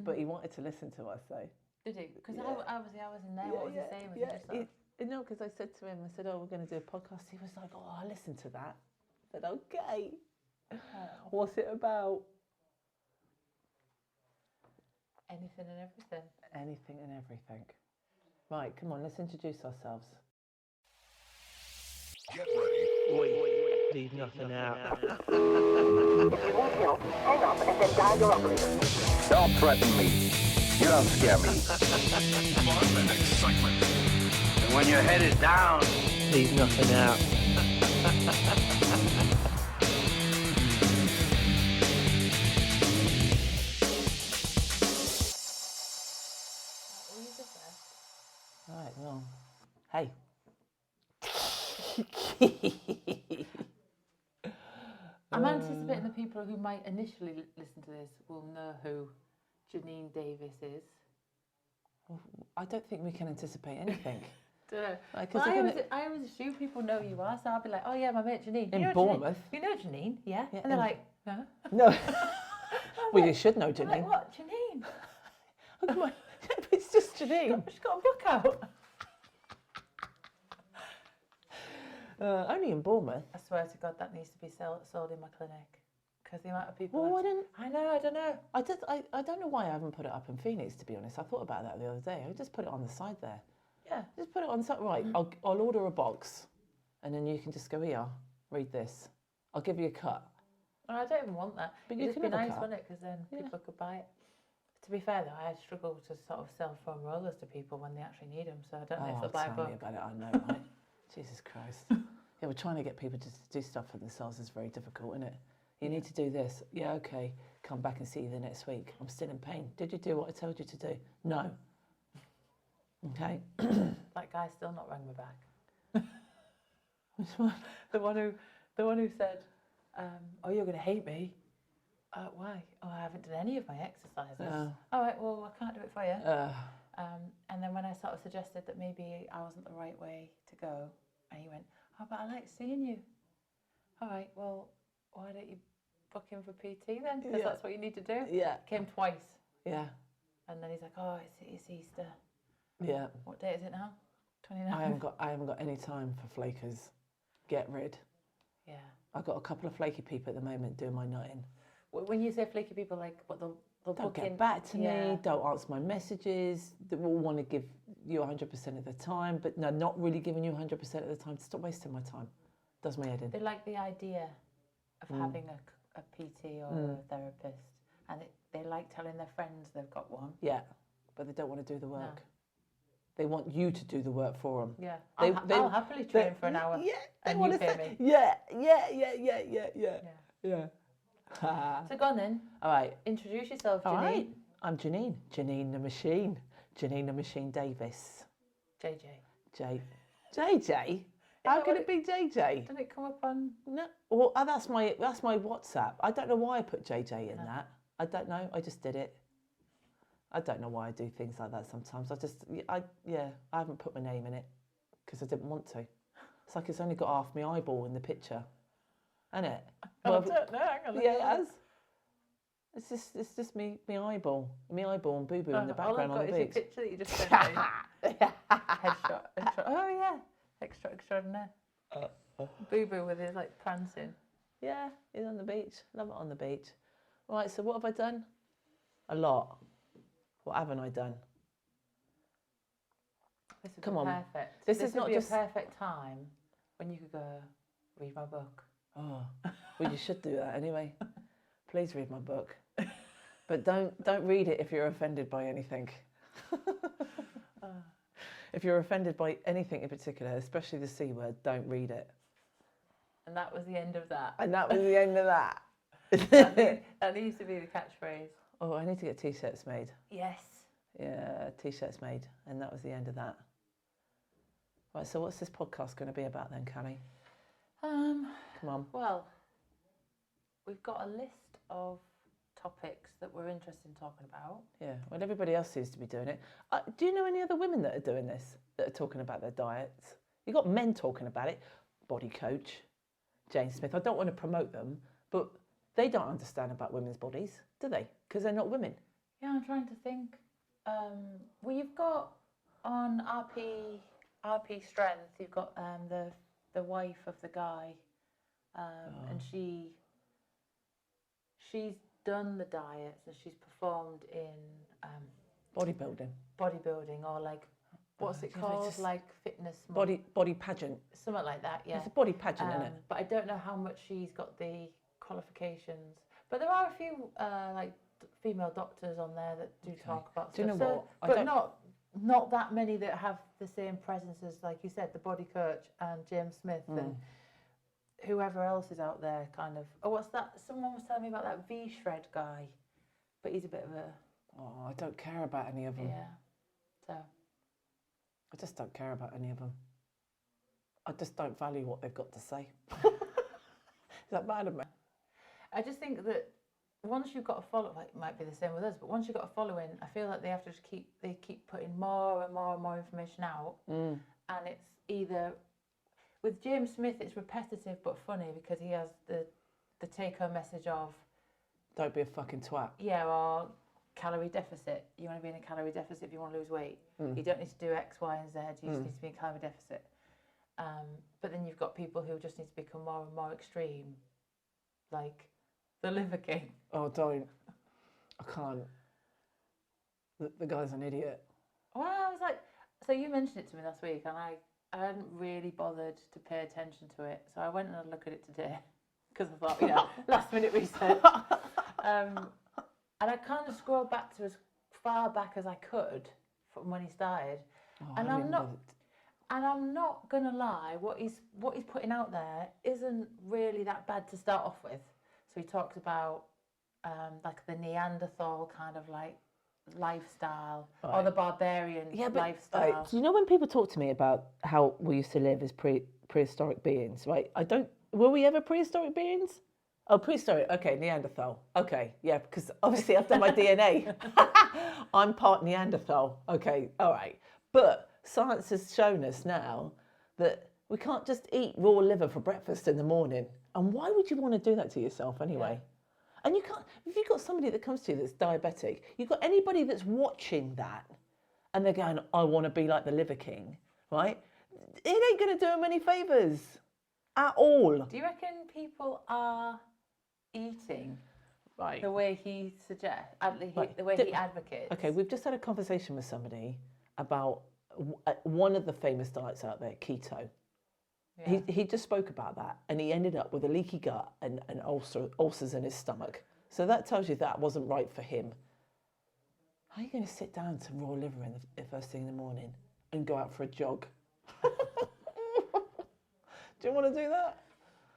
But he wanted to listen to us, though. Did he? Because I was in there. What was he saying? Was he just like... No, because I said to him, I said, we're going to do a podcast. He was like, I'll listen to that. I said, okay. What's it about? Anything and everything. Anything and everything. Right, come on, let's introduce ourselves. Get ready. Wait, leave nothing out. If you want help, hang up and then dial your operator. Don't threaten me. You don't scare me. Fun and excitement. And when your head is down, Leave nothing out. Will you go first? Right, well, hey. I'm anticipating the people who might initially listen to this will know who Janine Davis is. I don't think we can anticipate anything. Don't know. Like, Well, I always assume people know who you are, so I'll be like, oh yeah, my mate Janine. In you know Bournemouth. Janine? You know Janine? Yeah. Yeah, And they're in- like, no. No. Well, you should know I'm Janine. like, what? Janine? Oh, come on. It's just Janine. She's got a book out. Only in Bournemouth. I swear to God, that needs to be sold in my clinic. Because the amount of people... Well, why didn't... I know, I don't know. I don't know why I haven't put it up in Phoenix, to be honest. I thought about that the other day. I just put it on the side there. Yeah. Just put it on the side. Right, I'll order a box. And then you can just go, here, read this. I'll give you a cut. Well, I don't even want that. But It'd you just can be have a nice, cut. wouldn't it? Because then Yeah. people could buy it. To be fair, though, I struggle to sort of sell foam rollers to people when they actually need them. So I don't know if they'll buy a tell book. me about it. I know, right? Jesus Christ. Yeah, we're trying to get people to do stuff for themselves is very difficult, isn't it? You need to do this. Yeah, okay. Come back and see you the next week. I'm still in pain. Did you do what I told you to do? No. Okay. That guy's still not rang me back. Which one? The one who said, "Oh, you're going to hate me." Why? Oh, I haven't done any of my exercises. All right, well, I can't do it for you. And then when I sort of suggested that maybe I wasn't the right way to go, and he went, "Oh, but I like seeing you." All right, well, why don't you book him for PT then? Because Yeah. that's what you need to do. Yeah. Came twice, Yeah. and then he's like, "Oh, it's Easter. Yeah. What day is it now? 29." I haven't got any time for flakers. Get rid. Yeah. I've got a couple of flaky people at the moment doing my nutting. When you say flaky people, like what they'll Don't book get in. back to Yeah. me, don't answer my messages, they will want to give you 100% of the time, but no, not really giving you 100% of the time. Stop wasting my time. Does my head in. They like the idea of having a PT or a therapist, and they like telling their friends they've got one. Yeah, but they don't want to do the work. No. They want you to do the work for them. Yeah, They- I'll happily train for an hour. Yeah, they and want you to pay say, me. yeah. So go on then, All right. introduce yourself, Janine. All right. I'm Janine. Janine the Machine. Janine the Machine Davis. JJ. JJ? How can it be JJ? Didn't it come up on? No. Well, that's my WhatsApp. I don't know why I put JJ in that. I don't know. I just did it. I don't know why I do things like that sometimes. I haven't put my name in it because I didn't want to. It's like it's only got half my eyeball in the picture, isn't it? I don't know. Hang on, Yeah, it has. It's just me eyeball and boo boo in the background all on I've the got is beach. your picture that you just sent me. Headshot. Oh yeah, extra extraordinaire. Boo boo with his like prancing. Yeah, he's on the beach. Love it on the beach. Right, so what have I done? A lot. What haven't I done? This would Come be on. perfect. This This is would not be just- a perfect time when you could go read my book. Oh, well, you should do that anyway. Please read my book, but don't read it if you're offended by anything. If you're offended by anything in particular, especially the C word, don't read it. And that was the end of that. And that was the end of that. That needs to be the catchphrase. Oh, I need to get t-shirts made. Yes. Yeah, t-shirts made, and that was the end of that. Right, so what's this podcast going to be about then, Cally? Come on. Well, we've got a list of topics that we're interested in talking about. Yeah, well, everybody else seems to be doing it. Do you know any other women that are doing this, that are talking about their diets? You've got men talking about it. Body Coach, Jane Smith. I don't want to promote them, but They don't understand about women's bodies, do they? Because they're not women. Yeah, I'm trying to think. Well, you've got on RP Strength, you've got the wife of the guy, and she's done the diets and she's performed in bodybuilding or like what's it called, like fitness body pageant, something like that. Yeah, it's a body pageant, isn't it? But I don't know how much she's got the qualifications. But there are a few like female doctors on there that do talk about stuff. Do you know what? But not that many that have the same presence as, like you said, the body coach and James Smith and whoever else is out there. Kind of. Oh, what's that? Someone was telling me about that V-shred guy, but he's a bit of a. Oh, I don't care about any of them. Yeah. So. I just don't care about any of them. I just don't value what they've got to say. Is that bad of me? I just think that once you've got a follow, like it might be the same with us, but once you've got a following, I feel like they have to just keep putting more and more and more information out, and it's either with James Smith, it's repetitive but funny because he has the take-home message of don't be a fucking twat. Yeah, or calorie deficit. You want to be in a calorie deficit if you want to lose weight. You don't need to do X, Y, and Z. You just need to be in a calorie deficit. But then you've got people who just need to become more and more extreme, like the Liver King. Oh, don't. I can't. The guy's an idiot. Well, I was like, so you mentioned it to me last week, and I hadn't really bothered to pay attention to it. So I went and had a look at it today because I thought, last minute research. And I kind of scrolled back to as far back as I could from when he started. And I'm not gonna lie, what he's putting out there isn't really that bad to start off with. So he talks about like the Neanderthal kind of like lifestyle or the barbarian lifestyle. You know when people talk to me about how we used to live as prehistoric beings, right? Were we ever prehistoric beings? Oh, prehistoric. Okay, Neanderthal. Okay, yeah, because obviously I've done my DNA. I'm part Neanderthal. Okay, all right. But science has shown us now that we can't just eat raw liver for breakfast in the morning. And why would you want to do that to yourself anyway? Yeah. And you can't, if you've got somebody that comes to you that's diabetic, you've got anybody that's watching that and they're going, I want to be like the Liver King, right? It ain't going to do them any favours at all. Do you reckon people are eating right the way he suggests, the way he advocates? Okay, we've just had a conversation with somebody about one of the famous diets out there, keto. Yeah. He just spoke about that, and he ended up with a leaky gut and ulcers in his stomach. So that tells you that wasn't right for him. How are you going to sit down to raw liver in the first thing in the morning and go out for a jog? Do you want to do that?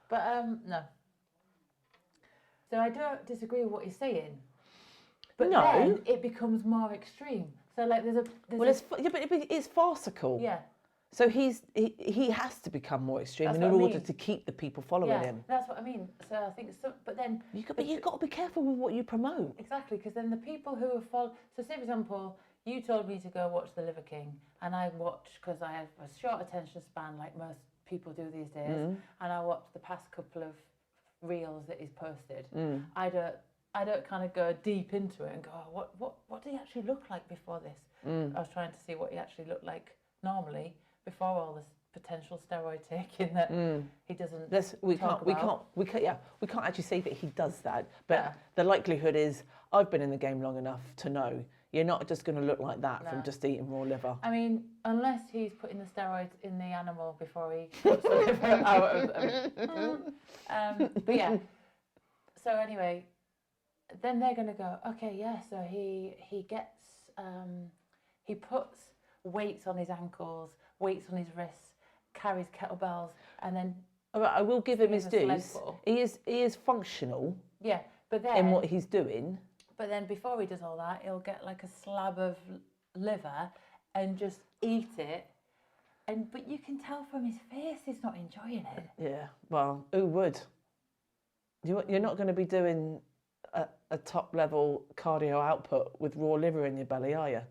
But no. So I don't disagree with what he's saying. But then it becomes more extreme. So like it's farcical. Yeah. So he has to become more extreme in order to keep the people following him. That's what I mean. So I think but then you've got to be careful with what you promote. Exactly, because then the people who have followed. So say for example, you told me to go watch The Liver King, and I watched because I have a short attention span, like most people do these days, and I watched the past couple of reels that he's posted. I don't kind of go deep into it and go, oh, what did he actually look like before this? I was trying to see what he actually looked like normally before all this potential steroid taking that he doesn't. We can't actually say that he does that, but the likelihood is I've been in the game long enough to know you're not just going to look like that from just eating raw liver. I mean, unless he's putting the steroids in the animal before he puts the liver out of them. But yeah. So anyway, then they're going to go, okay, yeah. So he gets he puts weights on his ankles, weights on his wrists, carries kettlebells, and then. All right, I will give him his dues. He is functional. Yeah, but then in what he's doing. But then before he does all that, he'll get like a slab of liver and just eat it. But you can tell from his face he's not enjoying it. Yeah, well, who would? You're not going to be doing a top level cardio output with raw liver in your belly, are you?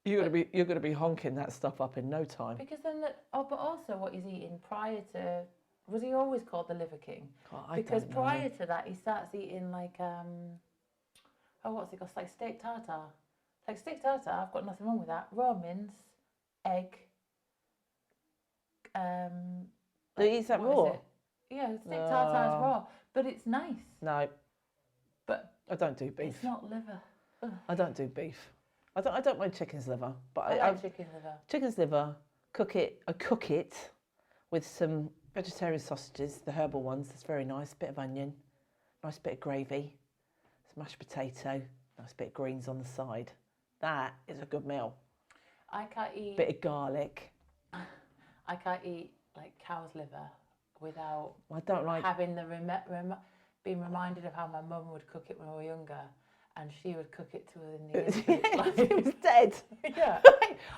You're going to be honking that stuff up in no time. Because then, but also what he's eating prior to Was he always called the Liver King? Oh, I Because don't know. prior to that, he starts eating like what's it called? It's like steak tartare. Like steak tartare, I've got nothing wrong with that. Raw mince, egg. So he eats that what is raw? it? Yeah, steak tartare is raw, but it's nice. No, But I don't do beef. it's not liver. Ugh. I don't do beef. I don't mind chicken's liver, but I like chicken liver. chicken's liver. I cook it with some vegetarian sausages, the herbal ones. That's very nice. Bit of onion, nice bit of gravy, some mashed potato, nice bit of greens on the side. That is a good meal. I can't eat. Bit of garlic. I can't eat like cow's liver without I don't like. having the being reminded of how my mum would cook it when we were younger, and she would cook it to us in the end. It was dead. Yeah.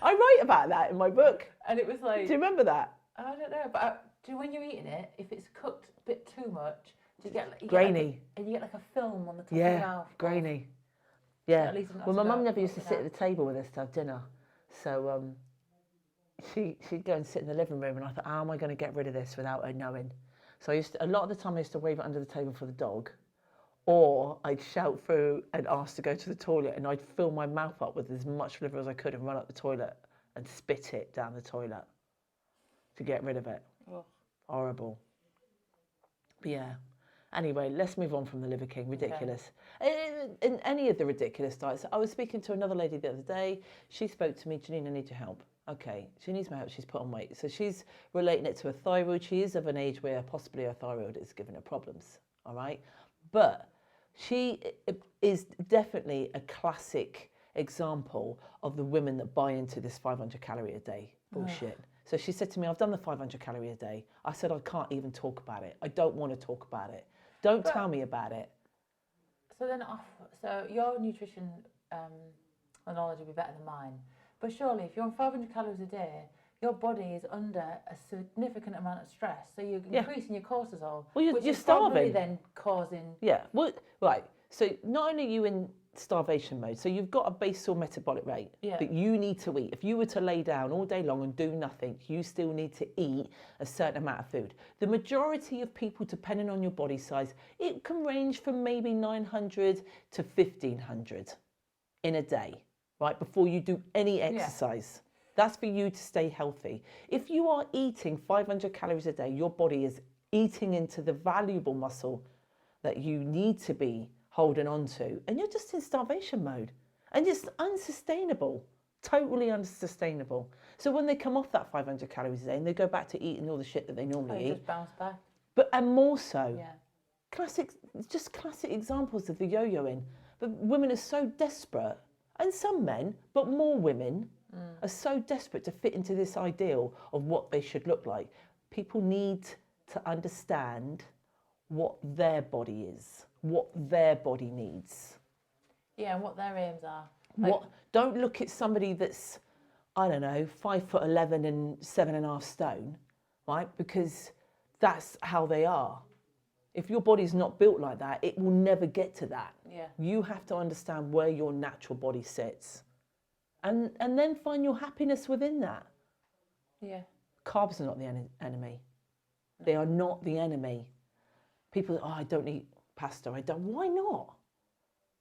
I write about that in my book. And it was like, Do you remember that? I don't know, but when you're eating it, if it's cooked a bit too much, do you get like, Grainy. and you get like a film on the top of your mouth. Grainy. Yeah. at least I'm not Well, my so mum bad never used to with sit at that. the table with us to have dinner, so she'd go and sit in the living room, and I thought, how am I going to get rid of this without her knowing? So a lot of the time I used to wave it under the table for the dog, or I'd shout through and ask to go to the toilet, and I'd fill my mouth up with as much liver as I could and run up the toilet and spit it down the toilet to get rid of it. Oh. Horrible. But yeah. Anyway, let's move on from the Liver King. Ridiculous. In any of the ridiculous diets, I was speaking to another lady the other day. She spoke to me, Janine, I need your help. Okay, she needs my help. She's put on weight. So she's relating it to her thyroid. She is of an age where possibly her thyroid is giving her problems. All right. But she is definitely a classic example of the women that buy into this 500 calorie a day bullshit. So she said to me, I've done the 500 calorie a day. I said, I can't even talk about it. I don't want to talk about it. Don't tell me about it. So then, so your nutrition knowledge will be better than mine. But surely, if you're on 500 calories a day, your body is under a significant amount of stress. So you're increasing your cortisol, Well, which you're is probably starving. then causing. Yeah. Well, right. So not only are you in starvation mode, so you've got a basal metabolic rate that you need to eat. If you were to lay down all day long and do nothing, you still need to eat a certain amount of food. The majority of people, depending on your body size, it can range from maybe 900 to 1500 in a day, right? Before you do any exercise. That's for you to stay healthy. If you are eating 500 calories a day, your body is eating into the valuable muscle that you need to be holding on to, and you're just in starvation mode, and it's unsustainable, totally unsustainable. So when they come off that 500 calories a day and they go back to eating all the shit that they normally eat, Just bounce back. and more so, Yeah. classic examples of the yo-yoing. But women are so desperate, and some men, but more women, are so desperate to fit into this ideal of what they should look like. People need to understand what their body is, what their body needs. Yeah, and what their aims are. Don't look at somebody that's, I don't know, 5'11" and 7.5 stone, right? Because that's how they are. If your body's not built like that, it will never get to that. Yeah. You have to understand where your natural body sits, and then find your happiness within that. Yeah. Carbs are not the enemy. They are not the enemy. People, I don't eat pasta. Why not?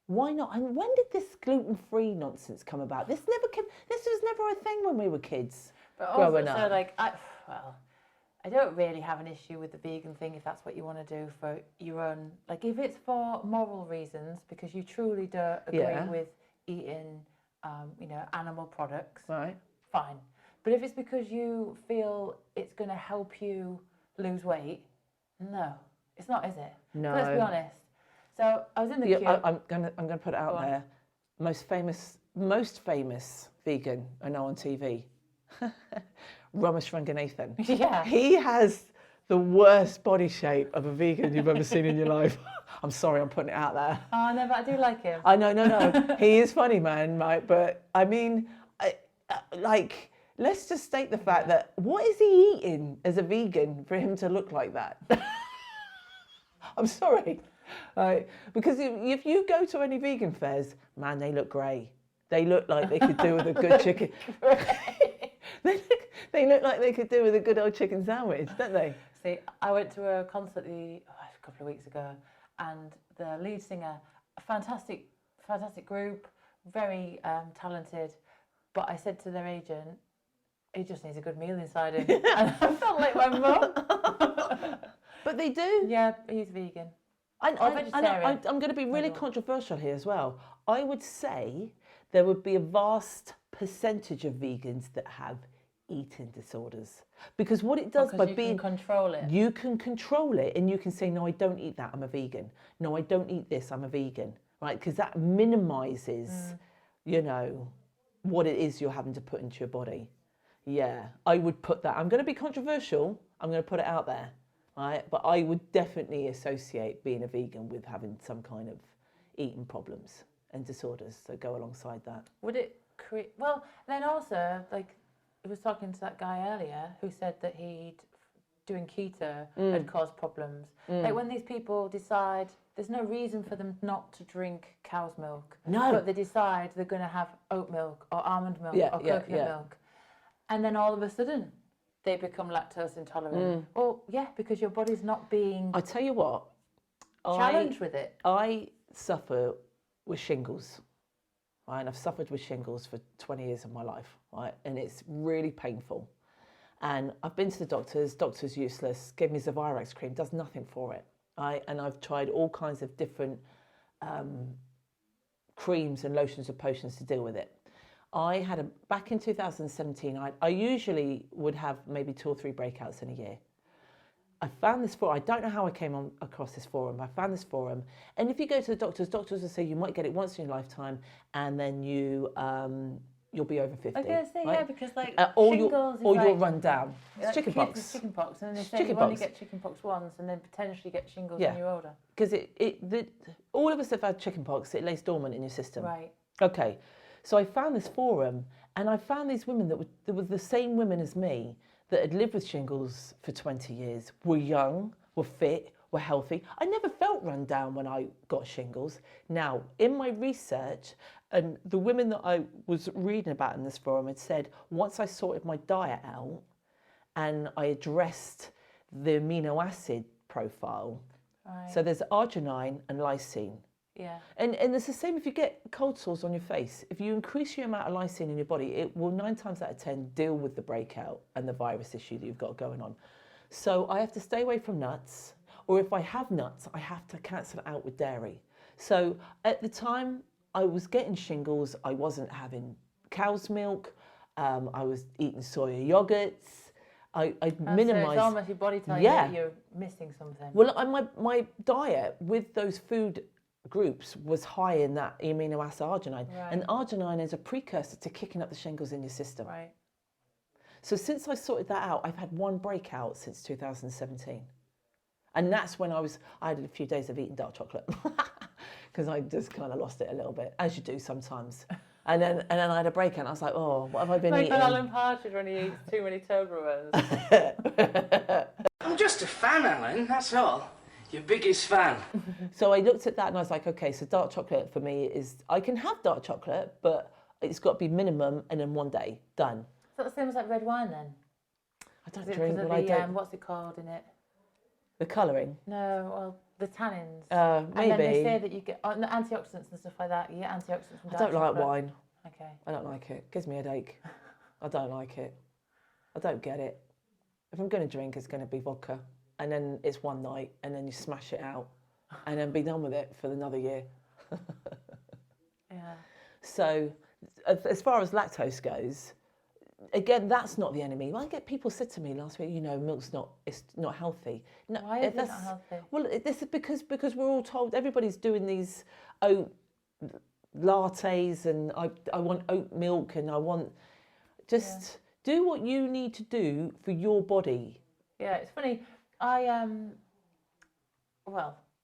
Why not? And when did this gluten-free nonsense come about? This was never a thing when we were kids. But also, growing so up. like, I don't really have an issue with the vegan thing if that's what you want to do for your own. Like, if it's for moral reasons, because you truly don't agree with eating, animal products, Right. fine. But if it's because you feel it's going to help you lose weight, no, it's not, is it? No. So let's be honest. So I was in the queue. I'm gonna put it out there. Most famous vegan I know on TV. Ramesh Ranganathan. Yeah. He has the worst body shape of a vegan you've ever seen in your life. I'm sorry, I'm putting it out there. Oh, no, but I do like him. I know, no. He is funny, man, right? But I mean, let's just state the fact that what is he eating as a vegan for him to look like that? I'm sorry. Right? Because if you go to any vegan fairs, man, they look grey. They look like they could do with a good chicken. They look like they could do with a good old chicken sandwich, don't they? See, I went to a concert a couple of weeks ago, and the lead singer, a fantastic group, very talented. But I said to their agent, he just needs a good meal inside him. And I felt like my mum. But they do. Yeah, he's vegan. I'm vegetarian. going to be really controversial here as well. I would say there would be a vast percentage of vegans that have eating disorders, because what it does by being, you can control it. You can control it, and you can say, no, I don't eat that, I'm a vegan. No, I don't eat this, I'm a vegan. Right? Because that minimises, you know, what it is you're having to put into your body. Yeah, I would put that. I'm going to be controversial. I'm going to put it out there. Right? But I would definitely associate being a vegan with having some kind of eating problems and disorders that go alongside that. Would it create... Well, then also, like, I was talking to that guy earlier who said that doing keto had caused problems. Like, when these people decide... There's no reason for them not to drink cow's milk. No. But they decide they're going to have oat milk or almond milk or coconut milk. And then all of a sudden... they become lactose intolerant. Well, yeah, because your body's not being I tell you what, challenged with it. I suffer with shingles, right? And I've suffered with shingles for 20 years of my life, right? And it's really painful. And I've been to the doctor's useless, gave me Zavirax cream, does nothing for it, right? And I've tried all kinds of different creams and lotions and potions to deal with it. I had back in 2017, I usually would have maybe 2 or 3 breakouts in a year. I found this forum. I don't know how I came across this forum. I found this forum. And if you go to the doctors will say you might get it once in your lifetime, and then you'll be over 50. I was going to say, right? yeah, because like shingles or you'll run down. It's like chickenpox. Chickenpox, and then they say Chickenpox. you only get chickenpox once, and then potentially get shingles when you're older. Because all of us have had chickenpox. It lays dormant in your system. Right. Okay. So I found this forum, and I found these women that were the same women as me that had lived with shingles for 20 years, were young, were fit, were healthy. I never felt run down when I got shingles. Now, in my research, and the women that I was reading about in this forum had said, once I sorted my diet out and I addressed the amino acid profile, so there's arginine and lysine. Yeah. And it's the same if you get cold sores on your face. If you increase your amount of lysine in your body, it will 9 times out of 10 deal with the breakout and the virus issue that you've got going on. So I have to stay away from nuts, or if I have nuts, I have to cancel it out with dairy. So at the time I was getting shingles, I wasn't having cow's milk, I was eating soya yogurts. I minimised. So it's almost your body telling you that you're missing something. Well, my diet with those food groups was high in that amino acid arginine, and arginine is a precursor to kicking up the shingles in your system. Right. So since I sorted that out, I've had 1 breakout since 2017, and that's when I had a few days of eating dark chocolate because I just kind of lost it a little bit, as you do sometimes. And then I had a breakout, and I was like, oh, what have I been eating? Like Alan Partridge when he eats too many Toblerones. I'm just a fan, Alan, that's all. Your biggest fan. So I looked at that and I was like, okay, so dark chocolate for me is, I can have dark chocolate, but it's got to be minimum and in 1 day, done. So that's the same as like red wine then? I don't Is it drink, because but of I the, don't. what's it called in it? The colouring? No, well, the tannins. Maybe. And then they say that you get antioxidants and stuff like that. You get antioxidants from I dark don't like chocolate. wine. Okay. I don't like it. It gives me a headache. I don't like it. I don't get it. If I'm going to drink, it's going to be vodka. And then it's 1 night, and then you smash it out, and then be done with it for another year. Yeah. So, as far as lactose goes, again, that's not the enemy. I get people said to me last week, milk's it's not healthy. No, Why is it not healthy? Well, this is because we're all told, everybody's doing these oat lattes, and I want oat milk, and I want do what you need to do for your body. Yeah, it's funny. I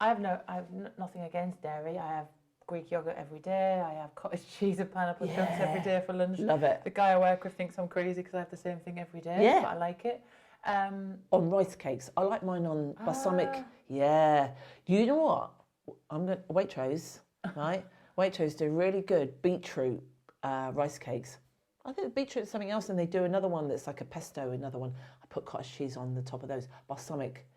have nothing against dairy. I have Greek yogurt every day. I have cottage cheese and pineapple chunks every day for lunch. Love it. The guy I work with thinks I'm crazy because I have the same thing every day. Yeah. But I like it. On rice cakes, I like mine on balsamic. Yeah. You know what? Waitrose, right? Waitrose do really good beetroot rice cakes. I think beetroot is something else, and they do another one that's like a pesto. Another one. I put cottage cheese on the top of those. Balsamic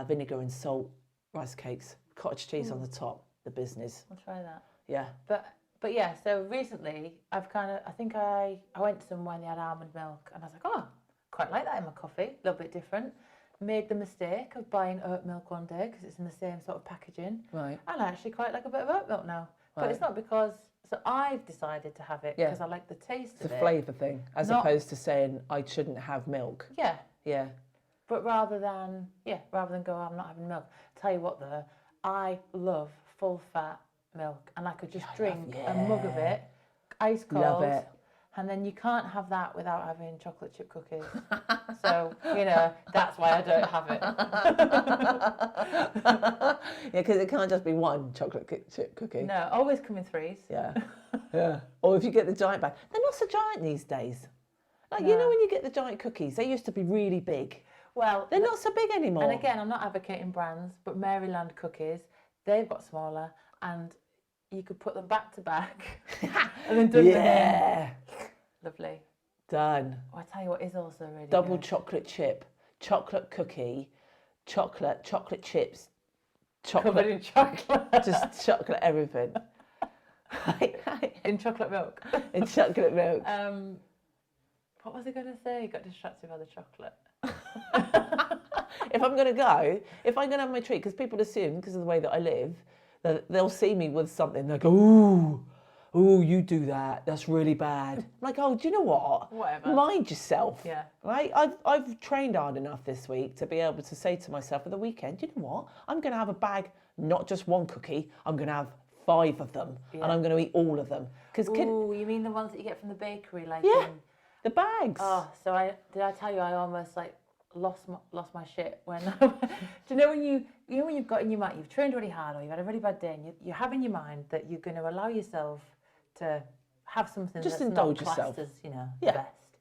vinegar and salt rice cakes. Cottage cheese on the top. The business. I'll try that. Yeah. But yeah, so recently I think I went somewhere and they had almond milk and I was like, oh, quite like that in my coffee, a little bit different. Made the mistake of buying oat milk one day because it's in the same sort of packaging. Right. And I actually quite like a bit of oat milk now. But Right. it's not because, so I've decided to have it Yeah. because I like the taste It's of a it. flavour thing, as Not- opposed to saying I shouldn't have milk. Yeah. Yeah. But rather than go, I'm not having milk. Tell you what though, I love full fat milk and I could just drink a mug of it, ice cold. Love it. And then you can't have that without having chocolate chip cookies. So, that's why I don't have it. Yeah, because it can't just be one chocolate chip cookie. No, always come in threes. Yeah. Yeah. Or if you get the giant bag. They're not so giant these days. Like, you know when you get the giant cookies, they used to be really big. Well, They're not so big anymore. and again, I'm not advocating brands, but Maryland cookies, they've got smaller and you could put them back to back and then dunk them in. Yeah. Lovely. Done. Oh, I tell you what is also really Double good. chocolate chip, chocolate cookie, chocolate chips, chocolate, Covered in chocolate. just chocolate everything. In chocolate milk. In chocolate milk. What was I going to say? Got distracted by the chocolate. If I'm going to have my treat, because people assume, because of the way that I live, that they'll see me with something, they'll go, ooh, you do that, that's really bad. I'm like, oh, do you know what? Whatever. Mind yourself. Yeah. Right? I've trained hard enough this week to be able to say to myself at the weekend, you know what? I'm going to have a bag, not just one cookie, I'm going to have 5 of them, and I'm going to eat all of them. Ooh, you mean the ones that you get from the bakery? Like Yeah, the bags. Oh, so did I tell you I almost lost my shit when do you know when you've got in your mind, you've trained really hard or you've had a really bad day and you have in your mind that you're going to allow yourself to have something Just that's indulge not classed yourself. as Yeah. the best.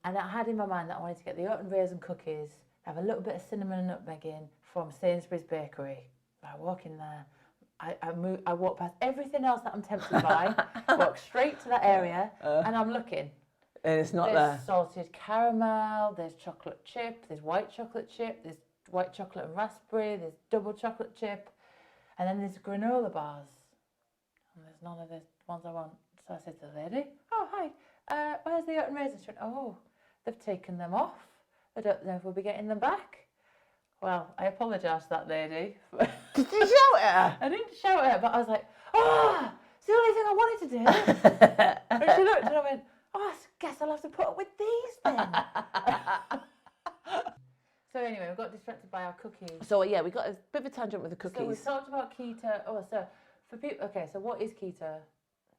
And I had in my mind that I wanted to get the oat and raisin cookies, have a little bit of cinnamon and nutmeg in from Sainsbury's Bakery. I walk in there, I walk past everything else that I'm tempted by, walk straight to that area, and I'm looking. And it's not There's there. salted caramel, there's chocolate chip, there's white chocolate chip, there's white chocolate and raspberry, there's double chocolate chip, and then there's granola bars. And there's none of the ones I want. So I said to the lady, oh, hi, where's the oat and raisins? She went, oh, they've taken them off. I don't know if we'll be getting them back. Well, I apologised to that lady. Did you shout at her? I didn't shout at her, but I was like, it's the only thing I wanted to do. And she looked and I went, I guess I'll have to put up with these then. So anyway, we got distracted by our cookies. So yeah, we got a bit of a tangent with the So cookies. we talked about keto. Oh, so for people, okay. So what is keto?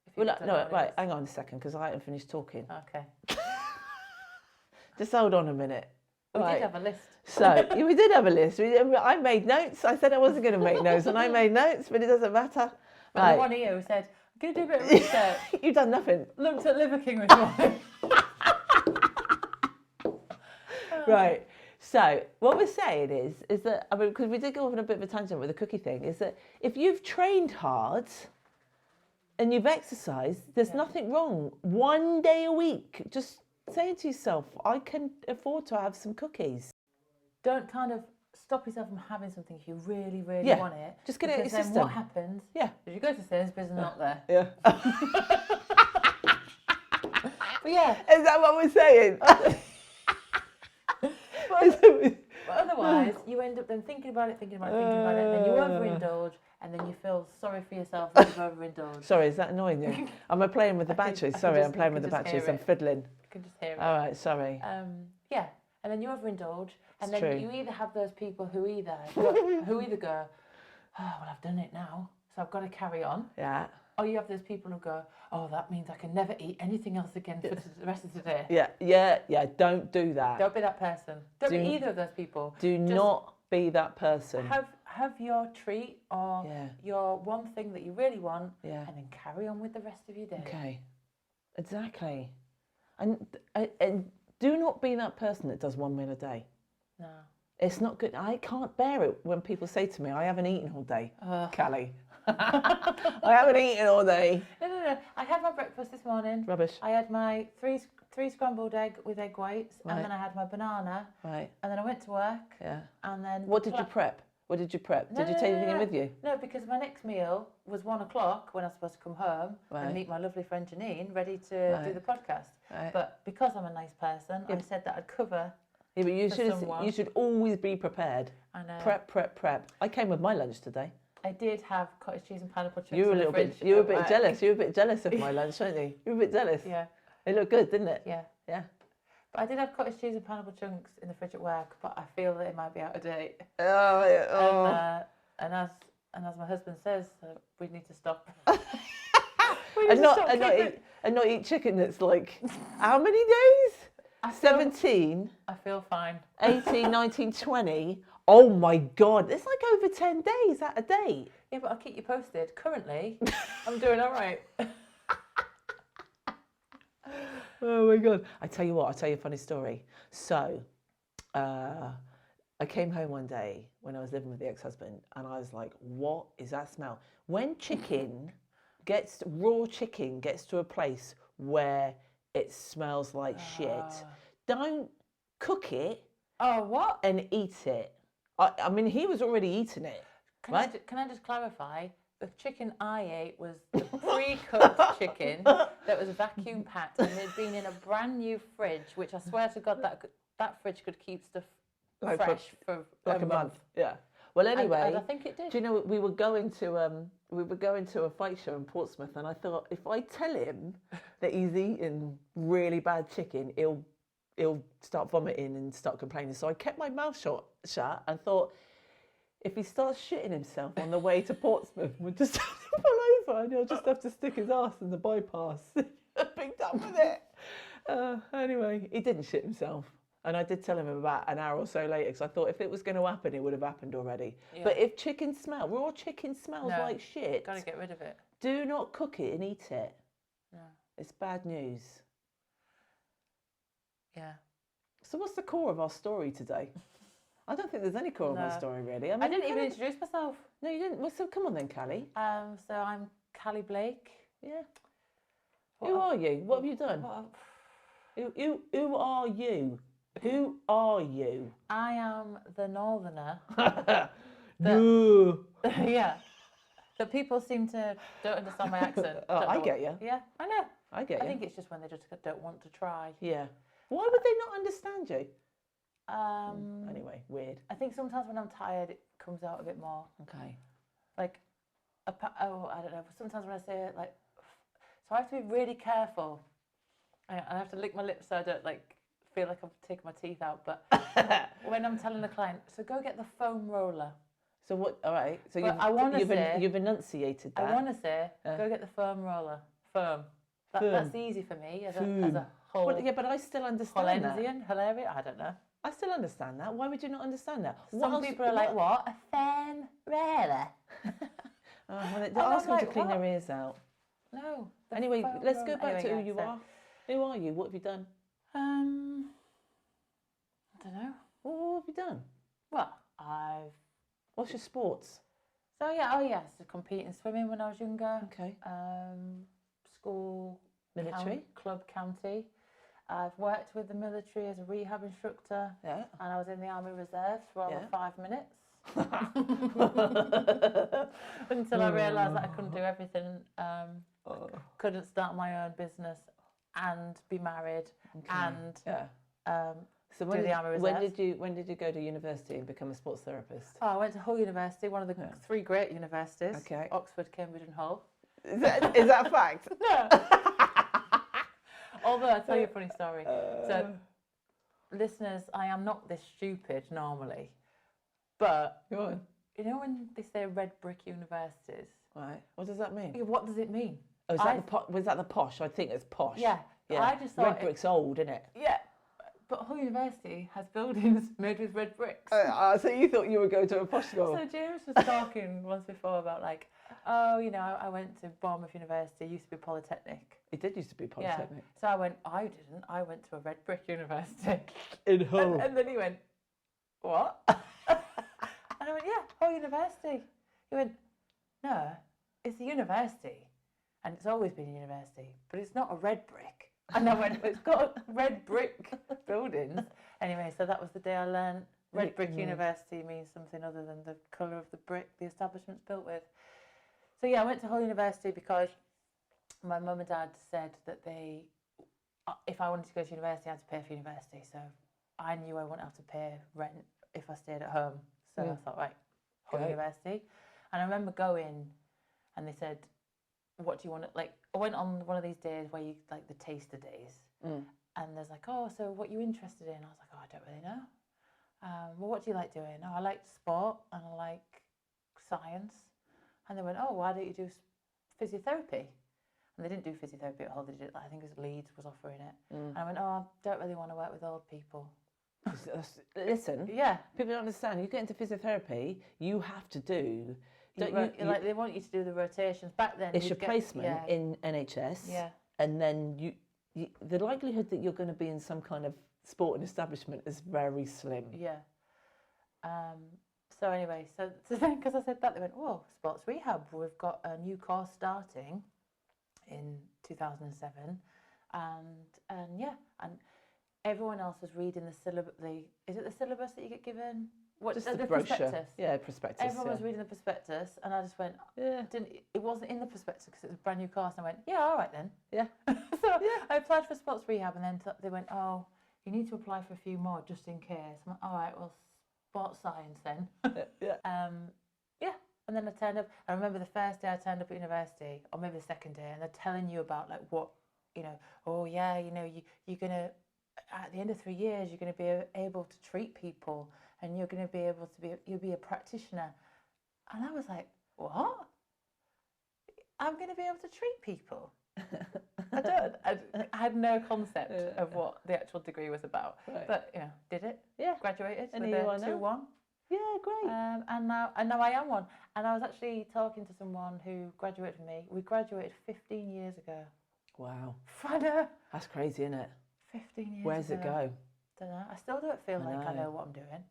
If you Well, don't know no, what it right, is. hang on a second, because I haven't finished talking. Okay. Just hold on a minute. We Right. did have a list. So we did have a list. I made notes. I said I wasn't going to make notes, and I made notes, but it doesn't matter. But Right. the one here who said, I'm going to do a bit of research. You've done nothing. Looked at Liver King this morning. Right. So what we're saying is that, I mean, because we did go off on a bit of a tangent with the cookie thing, is that if you've trained hard and you've exercised, there's nothing wrong. One day a week, just saying to yourself, I can afford to have some cookies. Don't kind of stop yourself from having something if you really, really Yeah. want it. Just get it out Because your then system. what happens? Yeah. If you go to Sainsbury's and not there. Yeah. But yeah, Is that what we're saying? but otherwise, you end up then thinking about it, and then you overindulge, and then you feel sorry for yourself when you've overindulged. Sorry, is that annoying you? Am I playing with the batteries? I Sorry, can I'm just- playing I with the can just batteries. hear I'm it. fiddling. You can just hear it. All right, sorry. Yeah, and then you overindulge, and It's then true. you either have those people who either go, oh well, I've done it now, so I've got to carry on, Yeah. or you have those people who go, oh, that means I can never eat anything else again for the rest of today. Yeah. Don't do that. Don't be that person. Don't Do- be either of those people. Do Just not be that person. have your treat or Yeah. your one thing that you really want, Yeah. and then carry on with the rest of your day. Okay. Exactly. And do not be that person that does one meal a day. No. It's not good. I can't bear it when people say to me, I haven't eaten all day, Cally. I haven't eaten all day. No. I had my breakfast this morning. Rubbish. I had my three scrambled egg with egg whites, Right. and then I had my banana, Right. and then I went to work. Yeah. And then What did you prep? What did you prep? Did you take anything in with you? No, because my next meal was 1 o'clock when I was supposed to come home Right. and meet my lovely friend Janine, ready to do the podcast. Right. But because I'm a nice person, I said that I'd cover. Yeah, but you someone. you should always be prepared. I know. Prep. I came with my lunch today. I did have cottage cheese and pineapple chunks. You were a in the little bit. fridge You were a at bit work. jealous. You were a bit jealous of my lunch, weren't you? You were a bit jealous. Yeah. It looked good, didn't it? Yeah. Yeah. But I did have cottage cheese and pineapple chunks in the fridge at work, but I feel that it might be out of date. And as my husband says, we need to stop. And not eat chicken that's like how many days? 17, I feel fine. 18, 19, 20. Oh my God, it's like over 10 days out of date. Yeah, but I'll keep you posted. Currently, I'm doing all right. Oh my God. I tell you what, I'll tell you a funny story. So, I came home one day when I was living with the ex-husband and I was like, what is that smell? When raw chicken gets to a place where it smells like shit, don't cook it Oh, what? and eat it. I mean, he was already eating it. Can Right? I just clarify? The chicken I ate was the pre-cooked chicken that was vacuum packed and had been in a brand new fridge, which I swear to God that fridge could keep stuff Like fresh for like a month. Yeah. Well, anyway, and I think it did. do you know we were going to a fight show in Portsmouth, and I thought if I tell him that he's eaten really bad chicken, he'll start vomiting and start complaining. So I kept my mouth shut and thought, if he starts shitting himself on the way to Portsmouth, we'll just have to pull over and he'll just have to stick his arse in the bypass. Been done with it. Anyway, he didn't shit himself. And I did tell him about an hour or so later because I thought if it was going to happen, it would have happened already. Yeah. But if raw chicken smells like shit, Gotta get rid of it. do not cook it and eat it. No. It's bad news. Yeah. So what's the core of our story today? I don't think there's any core of our story really. I didn't even introduce myself. No, you didn't. Well, so come on then, Cally. So I'm Cally Blake. Yeah. Who are you? What have you done? Who are you? Who are you? I am the northerner. No. Yeah. That people seem to don't understand my accent. I get you. Yeah, I know. I get you. I think it's just when they just don't want to try. Yeah. Why would they not understand you? Anyway, weird. I think sometimes when I'm tired, it comes out a bit more. Okay. Like, I don't know. Sometimes when I say it, like, so I have to be really careful. I have to lick my lips so I don't feel like I'm taking my teeth out. But when I'm telling the client, so go get the foam roller. So what? All right. So you've enunciated that. I want to say, go get the foam roller. Firm. That's easy for me as a whole. Well, yeah, but I still understand that. Hilarious. I don't know. I still understand that. Why would you not understand that? Some people are like, what? A foam roller. They're asking to clean their ears out. No. Anyway, let's go back to who you are. Who are you? What have you done? I don't know. What have you done? Well, What's your sports? So yeah, so compete in swimming when I was younger. Okay. School, military, club, county. I've worked with the military as a rehab instructor. Yeah. And I was in the Army Reserves for over 5 minutes. Until I realised that I couldn't do everything. Couldn't start my own business and be married and so do the Army Reserves. when did you go to university and become a sports therapist? Oh, I went to Hull University, one of the 3 great universities. Okay. Oxford, Cambridge and Hull. Is that a fact? No. Although, I'll tell you a funny story. So, listeners, I am not this stupid normally. But, Go on. you know when they say red brick universities? Right. What does that mean? What does it mean? Oh, was that the posh? I think it's posh. Yeah. Yeah. I just thought red brick's old, isn't it? Yeah. But Hull University has buildings made with red bricks. So you thought you were going to a posh school? So James was talking once before about I went to Bournemouth University, it used to be Polytechnic. It did used to be Polytechnic. Yeah. So I went, I didn't. I went to a red brick university. In Hull. And then he went, what? And I went, yeah, Hull University. He went, no, it's a university, and it's always been a university, but it's not a red brick. And I went, it's got red brick buildings. Anyway, so that was the day I learned red brick university means something other than the colour of the brick the establishment's built with. So yeah, I went to Hull University because my mum and dad said that if I wanted to go to university, I had to pay for university. So I knew I wouldn't have to pay rent if I stayed at home. So I thought, right, Hull University. And I remember going, and they said, what do you want to, like, I went on one of these days where you, like, the taster days. And there's like, oh, so what are you interested in? I was like, oh, I don't really know. Well, what do you like doing? Oh, I like sport and I like science. And they went, oh, why don't you do physiotherapy? And they didn't do physiotherapy at Hull. They did, I think it was Leeds was offering it. And I went, oh, I don't really want to work with old people. Listen, Yeah. people don't understand. You get into physiotherapy, you have to do. Like they want you to do the rotations. Back then, it's your placement in NHS. Yeah. And then you, the likelihood that you're going to be in some kind of sporting establishment is very slim. Yeah. So anyway, so then because I said that, they went, oh, sports rehab. We've got a new course starting in 2007, and everyone else was reading the syllabus. Is it the syllabus that you get given? What, Just the brochure. prospectus? Yeah, prospectus. Everyone was reading the prospectus, and I just went, it wasn't in the prospectus because it was a brand new course. And I went, yeah, all right then. Yeah. So I applied for sports rehab, and then they went, oh, you need to apply for a few more just in case. I'm like, all right, well, sports science then. And then I turned up. I remember the first day I turned up at university, or maybe the second day, and they're telling you about like what, oh yeah, you're gonna, at the end of 3 years, you're gonna be able to treat people, and you're gonna be able to you'll be a practitioner. And I was like, what? I'm gonna be able to treat people? I had no concept of what the actual degree was about. Right. But did it? Yeah. Graduated with a 2-1. Yeah, great. And now I am one. And I was actually talking to someone who graduated with me. We graduated 15 years ago. Wow. I know. That's crazy, isn't it? 15 years Where's ago. it go? Don't know. I still don't feel like I know what I'm doing.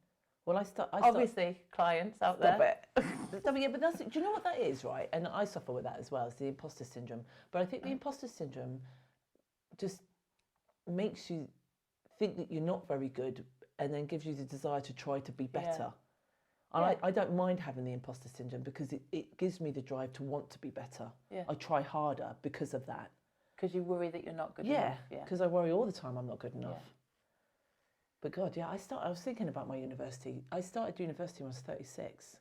Well, Obviously, clients out there. Yeah, but do you know what that is, right? And I suffer with that as well. It's the imposter syndrome. But I think the imposter syndrome just makes you think that you're not very good, and then gives you the desire to try to be better. And I don't mind having the imposter syndrome because it gives me the drive to want to be better. Yeah. I try harder because of that. Because you worry that you're not good enough. Yeah, because I worry all the time I'm not good enough. Yeah. But God, I was thinking about my university. I started university when I was 36.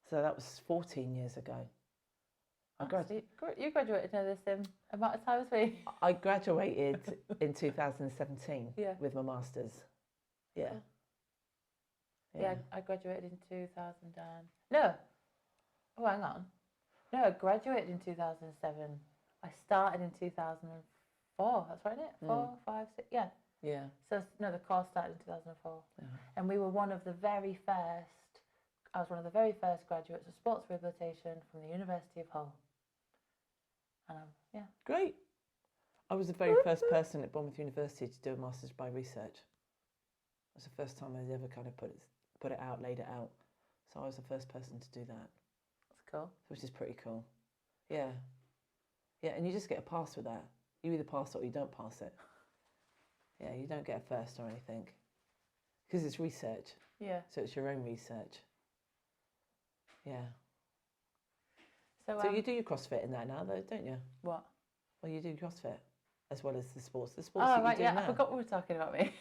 So that was 14 years ago. You graduated in the same amount of time as me. I graduated in 2017 with my Masters. Yeah. Cool. Yeah, I graduated in 2000 No. Oh, hang on. No, I graduated in 2007. I started in 2004. That's right, isn't it? 4, 5, 6, yeah. Yeah. So, no, the course started in 2004. Yeah. And we were I was one of the very first graduates of sports rehabilitation from the University of Hull. And Great. I was the very first person at Bournemouth University to do a Masters by Research. It was the first time I'd ever kind of put it out, laid it out. So I was the first person to do that. That's cool. Which is pretty cool. Yeah. Yeah, and you just get a pass with that. You either pass it or you don't pass it. Yeah, you don't get a first or anything. Because it's research. Yeah. So it's your own research. Yeah. So you do your CrossFit in that now, though, don't you? What? Well, you do CrossFit as well as the sports. The Oh, sports that right, you do yeah. now. I forgot we were talking about me.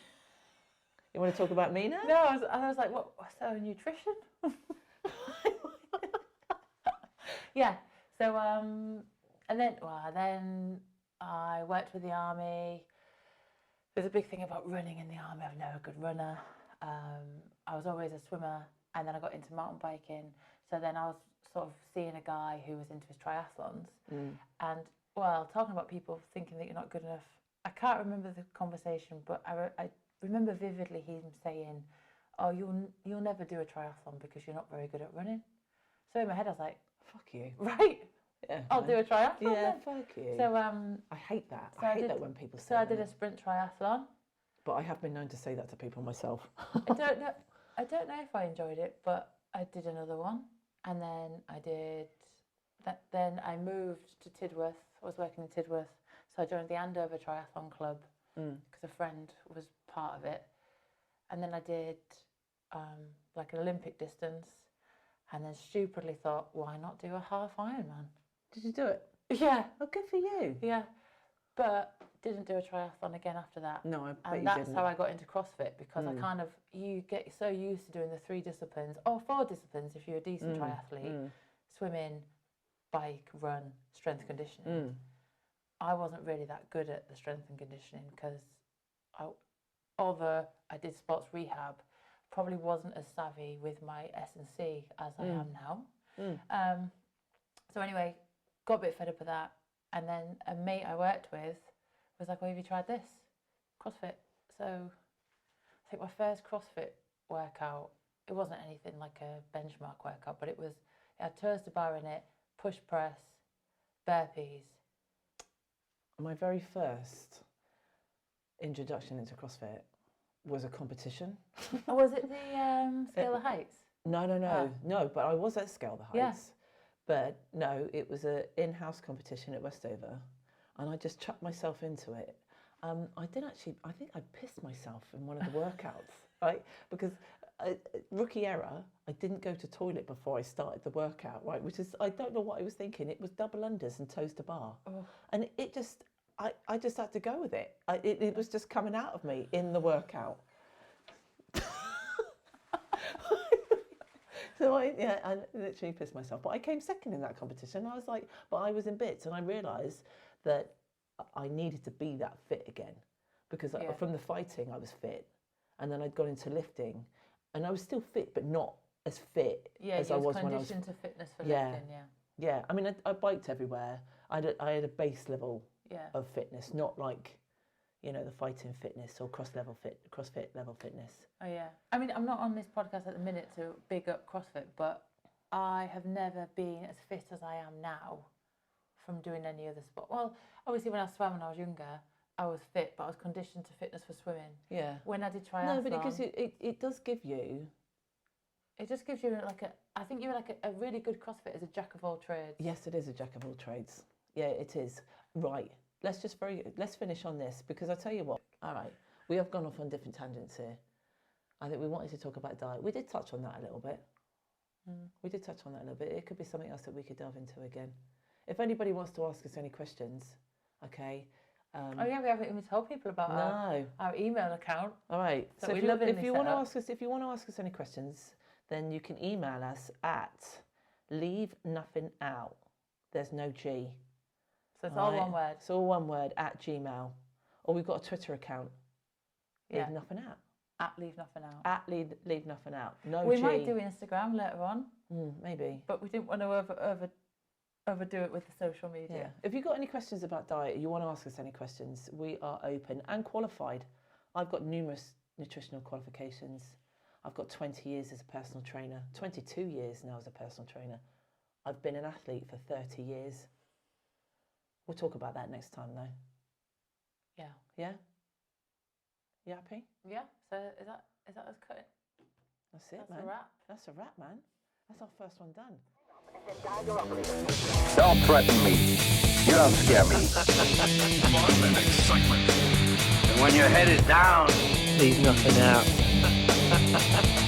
You want to talk about me now? No, I was like, what? So nutrition? Yeah. So and then I worked with the army. There's a big thing about running in the army. I'm never a good runner. I was always a swimmer, and then I got into mountain biking. So then I was sort of seeing a guy who was into his triathlons, and talking about people thinking that you're not good enough. I can't remember the conversation, but I remember vividly him saying, "Oh, you'll never do a triathlon because you're not very good at running." So in my head, I was like, "Fuck you!" Right? Yeah, I'll do a triathlon. Yeah, then. fuck you. So I hate that. So I hate that when people say. So I did a sprint triathlon. But I have been known to say that to people myself. I don't know if I enjoyed it, but I did another one, and then I did then I moved to Tidworth. I was working in Tidworth, so I joined the Andover Triathlon Club because a friend was part of it. And then I did like an Olympic distance, and then stupidly thought, why not do a half Ironman? Did you do it? Yeah, Oh, good for you. yeah. But didn't do a triathlon again after that. No, I bet And you that's didn't. how I got into CrossFit, because I kind of, you get so used to doing the 3 disciplines, or 4 disciplines if you're a decent triathlete, swimming, bike, run, strength conditioning. I wasn't really that good at the strength and conditioning because although I did sports rehab, probably wasn't as savvy with my S&C as I am now. So anyway, got a bit fed up with that. And then a mate I worked with was like, well, have you tried this? CrossFit. So I think my first CrossFit workout, it wasn't anything like a benchmark workout, but it had toes to bar in it, push press, burpees. My very first introduction into CrossFit was a competition. Oh, was it the Scale the Heights? No, but I was at Scale the Yeah. Heights. But no, it was an in-house competition at Westover, and I just chucked myself into it. I think I pissed myself in one of the workouts, right? Because rookie error, I didn't go to toilet before I started the workout, right? Which is, I don't know what I was thinking. It was double unders and toes to bar. Oh. And it just, I just had to go with it. It was just coming out of me in the workout. So I literally pissed myself. But I came second in that competition. I was like, but I was in bits, and I realised that I needed to be that fit again, because from the fighting I was fit, and then I'd gone into lifting, and I was still fit, but not as fit as I was when I was. Conditioned to fitness for lifting. Yeah. I mean, I biked everywhere. I had a base level of fitness, not like, the fighting fitness or CrossFit level fitness. Oh yeah. I mean, I'm not on this podcast at the minute to big up CrossFit, but I have never been as fit as I am now from doing any other sport. Well, obviously when I swam when I was younger, I was fit, but I was conditioned to fitness for swimming. Yeah. When I did triathlon. No, but it does give you. It just gives you I think you're like a really good CrossFit is a jack of all trades. Yes, it is a jack of all trades. Yeah, it is. Right. Let's finish on this, because I tell you what. All right, we have gone off on different tangents here. I think we wanted to talk about diet. We did touch on that a little bit. We did touch on that a little bit. It could be something else that we could delve into again. If anybody wants to ask us any questions, okay. Oh yeah, we haven't even told people about our email account. All right. So if you want to ask us any questions, then you can email us at leavenothingout. There's no G. So it's all one word. It's all one word, at Gmail. Or we've got a Twitter account. Leave Nothing Out. At Leave Nothing Out. At leave Nothing Out. No we G. might do Instagram later on. Maybe. But we didn't want to overdo it with the social media. Yeah. If you've got any questions about diet, you want to ask us any questions, we are open and qualified. I've got numerous nutritional qualifications. I've got 20 years as a personal trainer, 22 years now as a personal trainer. I've been an athlete for 30 years. We'll talk about that next time, though. Yeah. Yeah? You happy? Yeah. So is that us cutting? That's it, man. That's a wrap. That's a wrap, man. That's our first one done. Don't threaten me. You don't scare me. Fun and excitement. And when your head is down, Leave nothing out.